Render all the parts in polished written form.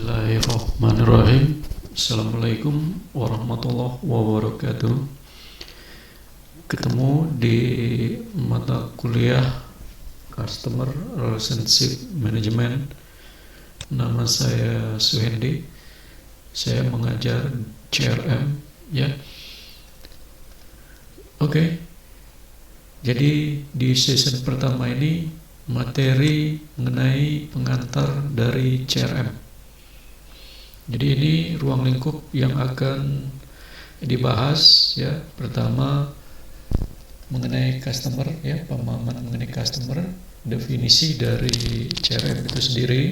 Bismillahirrahmanirrahim. Assalamualaikum warahmatullahi wabarakatuh. Ketemu di mata kuliah Customer Relationship Management. Nama saya Suhendi. Saya mengajar CRM, ya. Oke. Jadi di season pertama ini materi mengenai pengantar dari CRM. Jadi ini ruang lingkup yang akan dibahas, ya. Pertama mengenai customer, ya, pemahaman mengenai customer, definisi dari CRM itu sendiri,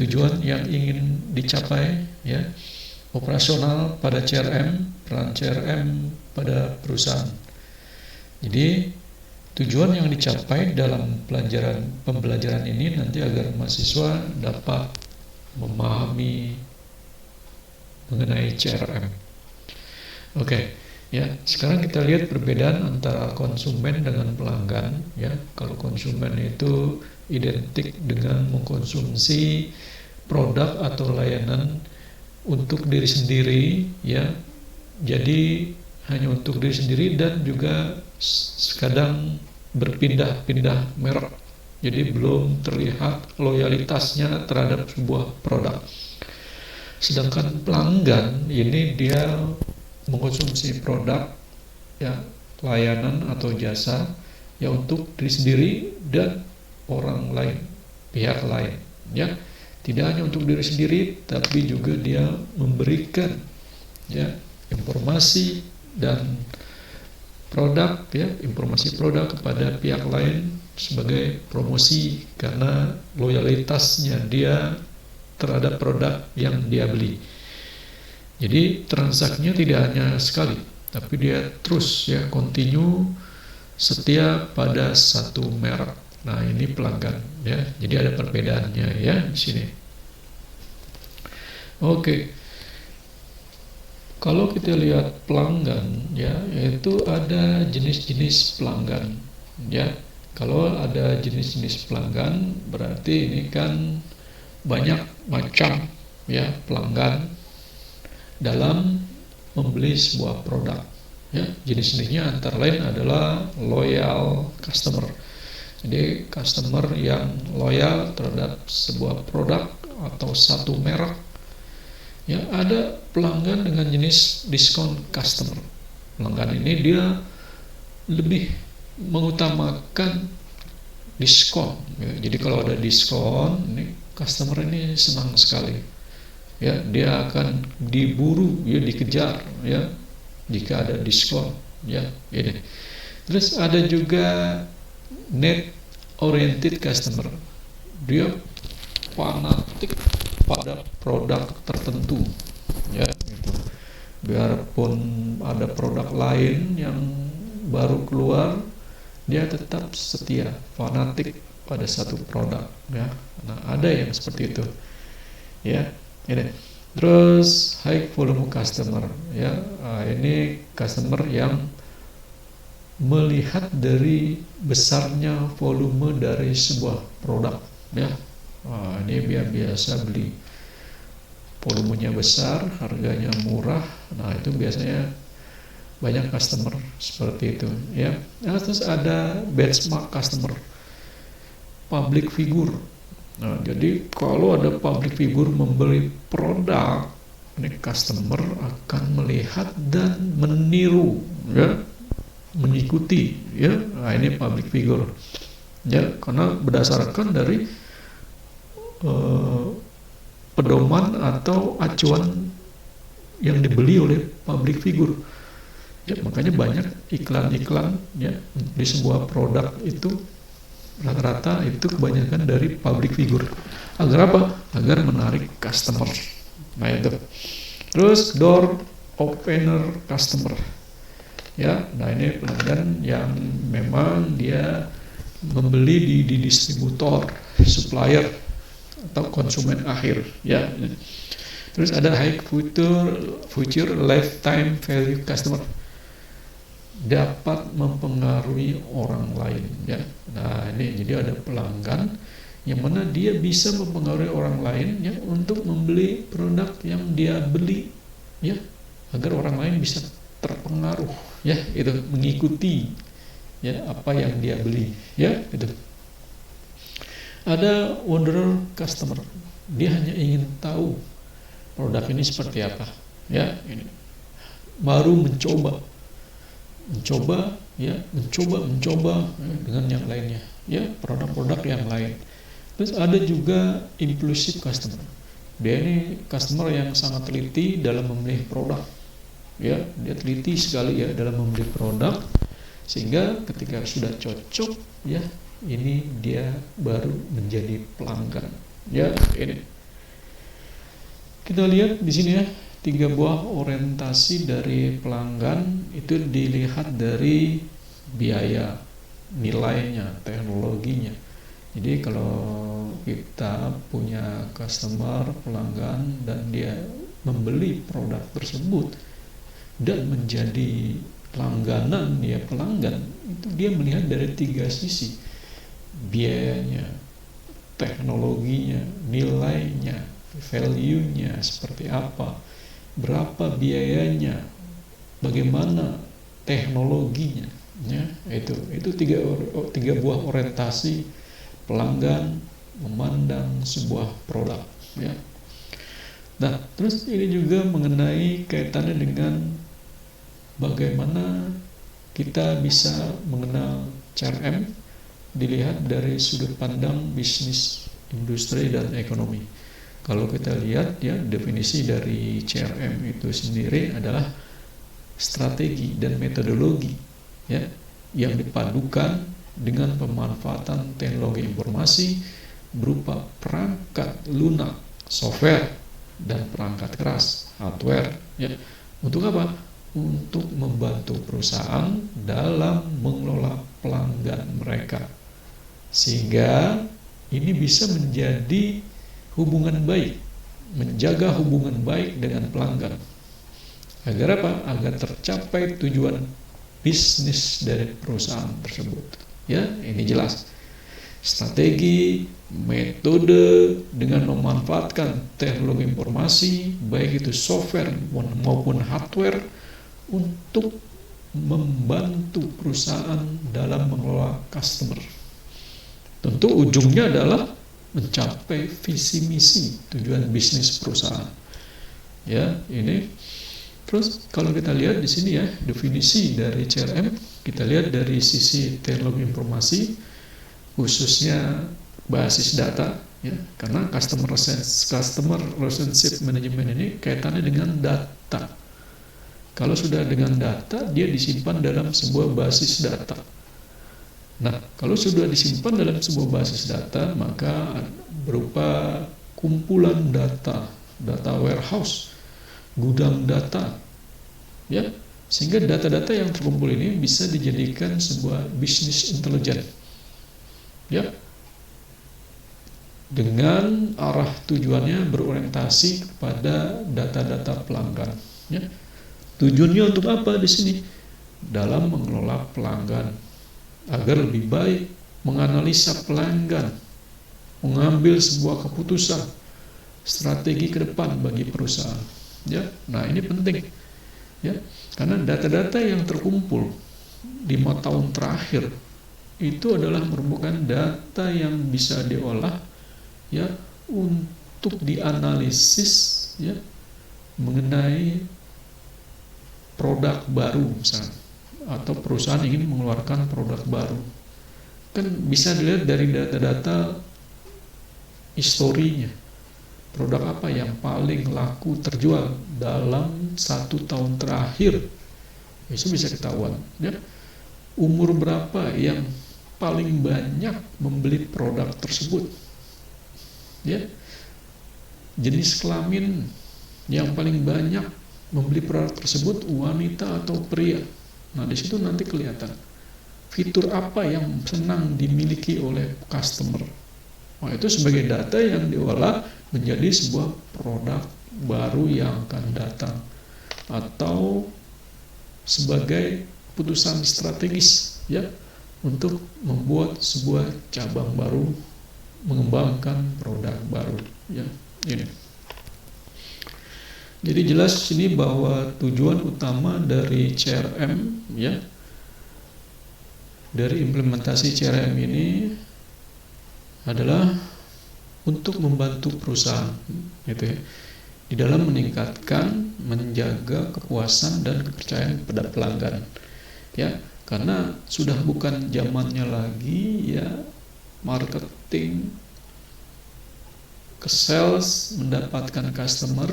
tujuan yang ingin dicapai, ya, operasional pada CRM, peran CRM pada perusahaan. Jadi tujuan yang dicapai dalam pembelajaran ini nanti agar mahasiswa dapat memahami mengenai CRM. Oke, ya. Sekarang kita lihat perbedaan antara konsumen dengan pelanggan, ya. Kalau konsumen itu identik dengan mengkonsumsi produk atau layanan untuk diri sendiri, ya. Jadi hanya untuk diri sendiri dan juga kadang berpindah-pindah merek. Jadi belum terlihat loyalitasnya terhadap sebuah produk. Sedangkan pelanggan ini dia mengkonsumsi produk, ya, layanan atau jasa, ya, untuk diri sendiri dan orang lain, pihak lain, ya. Tidak hanya untuk diri sendiri, tapi juga dia memberikan, ya, informasi dan produk, ya, informasi produk kepada pihak lain sebagai promosi karena loyalitasnya dia terhadap produk yang dia beli. Jadi transaksinya tidak hanya sekali, tapi dia terus, ya, continue, setia pada satu merek. Nah, ini pelanggan, ya. Jadi ada perbedaannya, ya, di sini. Oke. Kalau kita lihat pelanggan, ya, yaitu ada jenis-jenis pelanggan, ya. Kalau ada jenis-jenis pelanggan, berarti ini kan banyak macam, ya, pelanggan dalam membeli sebuah produk, ya. Jenis-jenisnya antara lain adalah loyal customer. Jadi customer yang loyal terhadap sebuah produk atau satu merek. Ya, ada pelanggan dengan jenis diskon customer. Pelanggan ini dia lebih mengutamakan diskon, ya. Jadi kalau ada diskon, ini customer ini senang sekali, ya. Dia akan diburu, ya, dikejar, ya, jika ada diskon, ya, ini. Terus ada juga need oriented customer. Dia fanatik pada produk tertentu, ya, gitu. Biarpun ada produk lain yang baru keluar, dia tetap setia, fanatik pada satu produk, ya. Nah, ada yang seperti itu, ya. Ini. Terus high volume customer, ya. Nah, ini customer yang melihat dari besarnya volume dari sebuah produk, ya. Nah, ini biasa beli, volumenya besar, harganya murah. Nah, itu biasanya banyak customer seperti itu, ya. Nah, terus ada benchmark customer, public figure. Nah, jadi kalau ada public figure membeli produk, ini customer akan melihat dan meniru, ya, mengikuti, ya. Nah, ini public figure, ya, karena berdasarkan dari pedoman atau acuan yang dibeli oleh public figure, ya. Makanya banyak iklan-iklan, ya, di sebuah produk itu rata-rata itu kebanyakan dari public figure. Agar apa? Agar menarik customer. Nah, itu. Terus door opener customer, ya. Nah, ini pelanggan yang memang dia membeli di distributor, supplier atau konsumen akhir, ya. Terus ada high future lifetime value customer, dapat mempengaruhi orang lain, ya. Nah, ini jadi ada pelanggan yang mana dia bisa mempengaruhi orang lain ya untuk membeli produk yang dia beli ya, agar orang lain bisa terpengaruh ya, itu mengikuti ya apa yang dia beli ya. Itu ada wanderer customer, dia hanya ingin tahu produk ini seperti apa ya, ini baru mencoba ya, mencoba dengan yang lainnya ya, produk-produk yang lain. Terus ada juga impulsive customer, dia ini customer yang sangat teliti dalam memilih produk ya, dia teliti sekali ya dalam membeli produk, sehingga ketika sudah cocok ya, ini dia baru menjadi pelanggan ya. Ini kita lihat di sini ya, 3 buah orientasi dari pelanggan itu dilihat dari biaya, nilainya, teknologinya. Jadi kalau kita punya customer, pelanggan, dan dia membeli produk tersebut dan menjadi langganan ya, pelanggan, itu dia melihat dari 3 sisi, biayanya, teknologinya, nilainya, value-nya seperti apa, berapa biayanya, bagaimana teknologinya ya. Itu tiga buah orientasi pelanggan memandang sebuah produk ya. Nah, terus ini juga mengenai kaitannya dengan bagaimana kita bisa mengenal CRM dilihat dari sudut pandang bisnis, industri, dan ekonomi. Kalau kita lihat ya, definisi dari CRM itu sendiri adalah strategi dan metodologi ya, yang dipadukan dengan pemanfaatan teknologi informasi berupa perangkat lunak, software, dan perangkat keras, hardware ya. Untuk apa? Untuk membantu perusahaan dalam mengelola pelanggan mereka, sehingga ini bisa menjadi hubungan baik, menjaga hubungan baik dengan pelanggan. Agar apa? Agar tercapai tujuan bisnis dari perusahaan tersebut. Ya, ini jelas. Strategi, metode dengan memanfaatkan teknologi informasi, baik itu software maupun hardware, untuk membantu perusahaan dalam mengelola customer. Tentu ujungnya adalah mencapai visi misi tujuan bisnis perusahaan. Ya, ini. Terus kalau kita lihat di sini ya, definisi dari CRM, kita lihat dari sisi teknologi informasi, khususnya basis data ya, karena customer relationship management ini kaitannya dengan data. Kalau sudah dengan data, dia disimpan dalam sebuah basis data. Nah, kalau sudah disimpan dalam sebuah basis data, maka berupa kumpulan data, data warehouse, gudang data, ya, sehingga data-data yang terkumpul ini bisa dijadikan sebuah bisnis intelijen, ya, dengan arah tujuannya berorientasi kepada data-data pelanggan, ya. Tujuannya untuk apa di sini? Dalam mengelola pelanggan, agar lebih baik menganalisa pelanggan, mengambil sebuah keputusan strategi ke depan bagi perusahaan. Ya, nah ini penting, ya, karena data-data yang terkumpul 5 tahun terakhir itu adalah merupakan data yang bisa diolah, ya, untuk dianalisis, ya, mengenai produk baru misalnya, atau perusahaan ingin mengeluarkan produk baru, kan bisa dilihat dari data-data historinya, produk apa yang paling laku terjual dalam 1 tahun terakhir, itu bisa ketahuan, ya. Umur berapa yang paling banyak membeli produk tersebut, ya. Jenis kelamin yang paling banyak membeli produk tersebut, wanita atau pria. Nah, di situ nanti kelihatan fitur apa yang senang dimiliki oleh customer. Nah, itu sebagai data yang diolah menjadi sebuah produk baru yang akan datang, atau sebagai putusan strategis, ya, untuk membuat sebuah cabang baru mengembangkan produk baru, ya. Ini. Jadi jelas sini bahwa tujuan utama dari CRM, ya, dari implementasi CRM ini adalah untuk membantu perusahaan, gitu ya, di dalam meningkatkan, menjaga kepuasan dan kepercayaan pada pelanggan, ya, karena sudah bukan zamannya lagi, ya, marketing ke sales, mendapatkan customer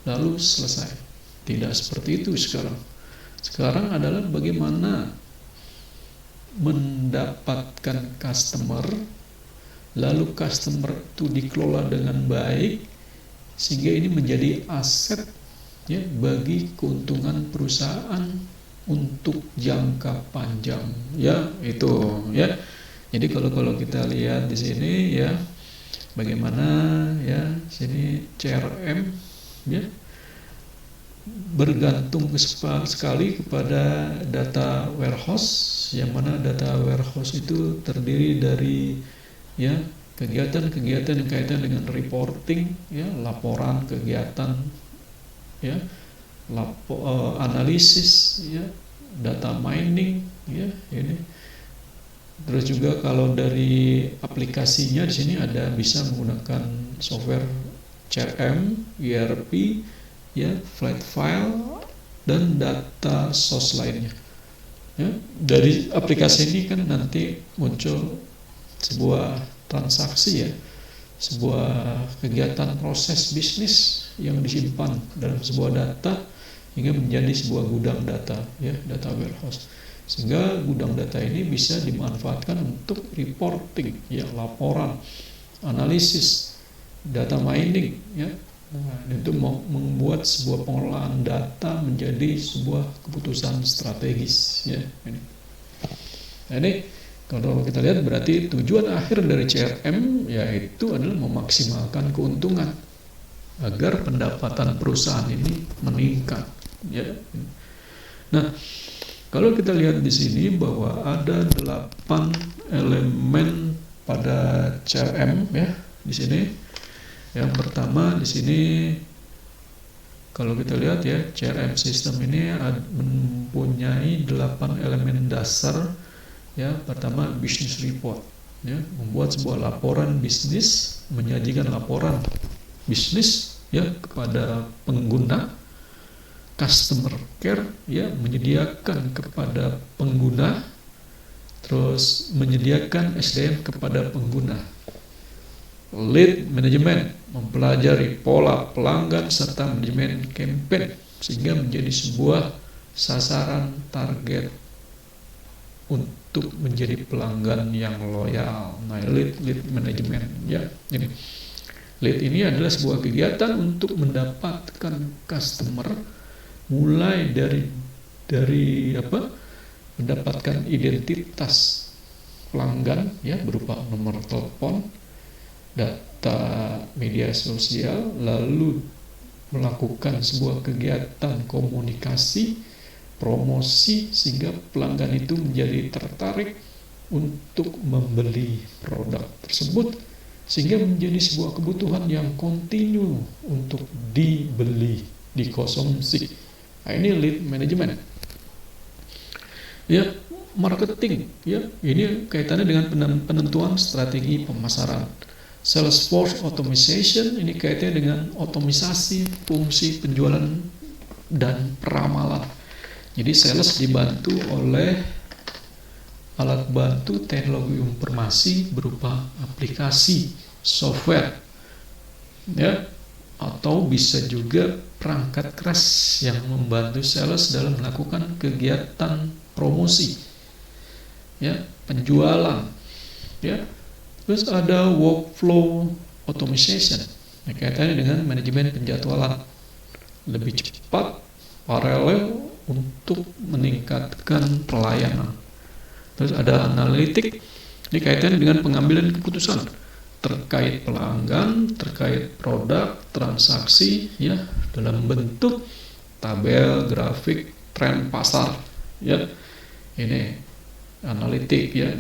lalu selesai. Tidak seperti itu sekarang. Sekarang adalah bagaimana mendapatkan customer, lalu customer itu dikelola dengan baik sehingga ini menjadi aset, ya, bagi keuntungan perusahaan untuk jangka panjang, ya, itu, ya. Jadi kalau kita lihat di sini, ya, bagaimana, ya, sini CRM, ya, bergantung sekali kepada data warehouse, yang mana data warehouse itu terdiri dari, ya, kegiatan-kegiatan yang kaitan dengan reporting, ya, laporan kegiatan, ya, analisis, ya, data mining, ya, ini. Terus juga kalau dari aplikasinya di sini ada bisa menggunakan software CRM, ERP, ya, flat file dan data source lainnya. Ya, dari aplikasi ini kan nanti muncul sebuah transaksi, ya, sebuah kegiatan proses bisnis yang disimpan dalam sebuah data hingga menjadi sebuah gudang data, ya, data warehouse. Sehingga gudang data ini bisa dimanfaatkan untuk reporting, ya, laporan, analisis, data mining, ya. Nah, itu membuat sebuah pengelolaan data menjadi sebuah keputusan strategis, ya, ini. Nah, ini kalau kita lihat berarti tujuan akhir dari CRM yaitu adalah memaksimalkan keuntungan agar pendapatan perusahaan ini meningkat, ya. Nah, kalau kita lihat di sini bahwa ada 8 elemen pada CRM, ya, di sini. Yang pertama di sini kalau kita lihat, ya, CRM sistem ini mempunyai 8 elemen dasar. Ya, pertama business report, ya, membuat sebuah laporan bisnis, menyajikan laporan bisnis, ya, kepada pengguna. Customer care, ya, menyediakan kepada pengguna, terus menyediakan SDM kepada pengguna. Lead management, mempelajari pola pelanggan serta manajemen campaign sehingga menjadi sebuah sasaran target untuk menjadi pelanggan yang loyal. Nah, lead management, ya, ini. Lead ini adalah sebuah kegiatan untuk mendapatkan customer, mulai dari apa? Mendapatkan identitas pelanggan, ya, berupa nomor telepon, data media sosial, lalu melakukan sebuah kegiatan komunikasi, promosi sehingga pelanggan itu menjadi tertarik untuk membeli produk tersebut sehingga menjadi sebuah kebutuhan yang kontinu untuk dibeli, dikonsumsi. Nah, ini lead management. Ya, marketing, ya, ini kaitannya dengan penentuan strategi pemasaran. Salesforce automation ini kaitannya dengan otomisasi fungsi penjualan dan peramalan. Jadi sales dibantu oleh alat bantu teknologi informasi berupa aplikasi, software, ya, atau bisa juga perangkat keras yang membantu sales dalam melakukan kegiatan promosi, ya, penjualan, ya. Terus ada workflow automation, kaitannya dengan manajemen penjadwalan lebih cepat, paralel untuk meningkatkan pelayanan. Terus ada analitik, ini kaitannya dengan pengambilan keputusan terkait pelanggan, terkait produk, transaksi, ya, dalam bentuk tabel, grafik, tren pasar, ya. Ini analitik, ya,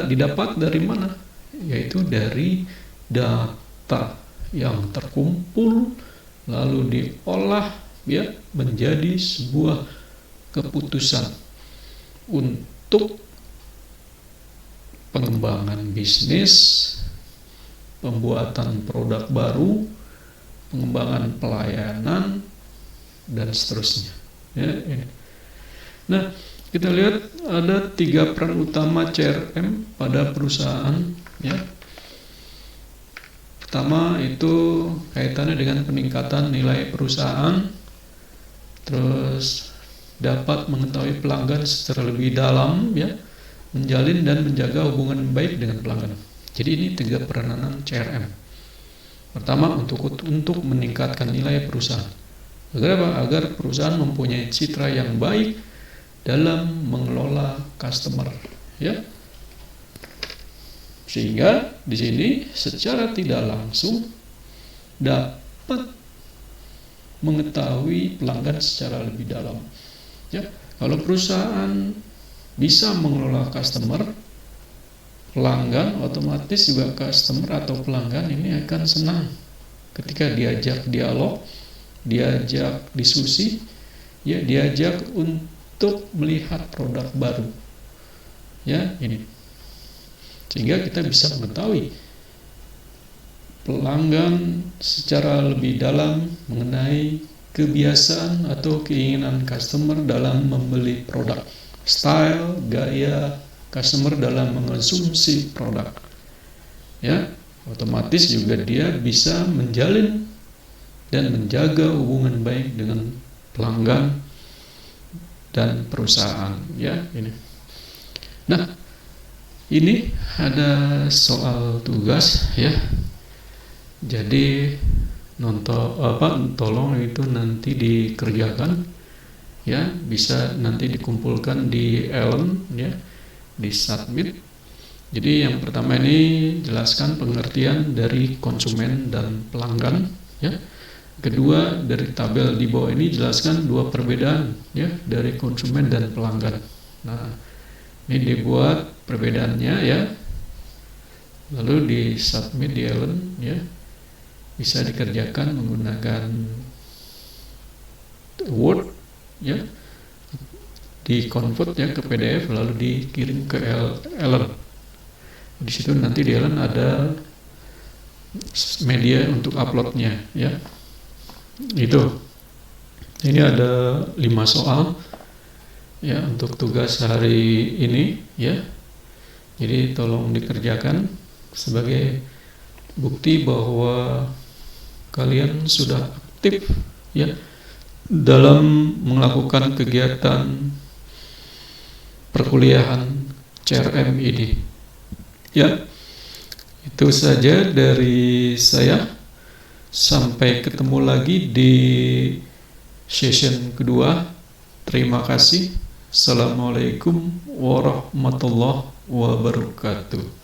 didapat dari mana? yaitu dari data yang terkumpul lalu diolah ya menjadi sebuah keputusan untuk pengembangan bisnis, pembuatan produk baru, pengembangan pelayanan, dan seterusnya. Ya, ini. Nah, kita lihat ada 3 peran utama CRM pada perusahaan. Ya. Pertama itu kaitannya dengan peningkatan nilai perusahaan, terus dapat mengetahui pelanggan secara lebih dalam, ya, menjalin dan menjaga hubungan baik dengan pelanggan. Jadi ini 3 peranan CRM. Pertama untuk meningkatkan nilai perusahaan. Agar apa? Agar perusahaan mempunyai citra yang baik dalam mengelola customer, ya. Sehingga di sini secara tidak langsung dapat mengetahui pelanggan secara lebih dalam. Ya, kalau perusahaan bisa mengelola customer, pelanggan otomatis juga customer atau pelanggan ini akan senang ketika diajak dialog, diajak diskusi, ya, diajak untuk melihat produk baru. Ya, ini. Sehingga kita bisa mengetahui pelanggan secara lebih dalam mengenai kebiasaan atau keinginan customer dalam membeli produk, style, gaya customer dalam mengonsumsi produk. Ya, otomatis juga dia bisa menjalin dan menjaga hubungan baik dengan pelanggan dan perusahaan. Ya, ini. Nah, ini ada soal tugas, ya. Jadi tolong itu nanti dikerjakan, ya, bisa nanti dikumpulkan di Ellen, ya, di submit. Jadi yang pertama ini jelaskan pengertian dari konsumen dan pelanggan, ya. Kedua, dari tabel di bawah ini jelaskan 2 perbedaan, ya, dari konsumen dan pelanggan. Nah, ini dibuat perbedaannya, ya, lalu di submit di Ellen, ya, bisa dikerjakan menggunakan Word, ya, di convert, ya, ke PDF lalu dikirim ke Ellen. Di situ nanti di Ellen ada media untuk uploadnya, ya. Itu. Ini ada 5 soal, ya, untuk tugas hari ini, ya. Jadi tolong dikerjakan sebagai bukti bahwa kalian sudah aktif, ya, dalam melakukan kegiatan perkuliahan CRM ini. Ya, itu saja dari saya. Sampai ketemu lagi di session kedua. Terima kasih. Assalamualaikum warahmatullahi wabarakatuh.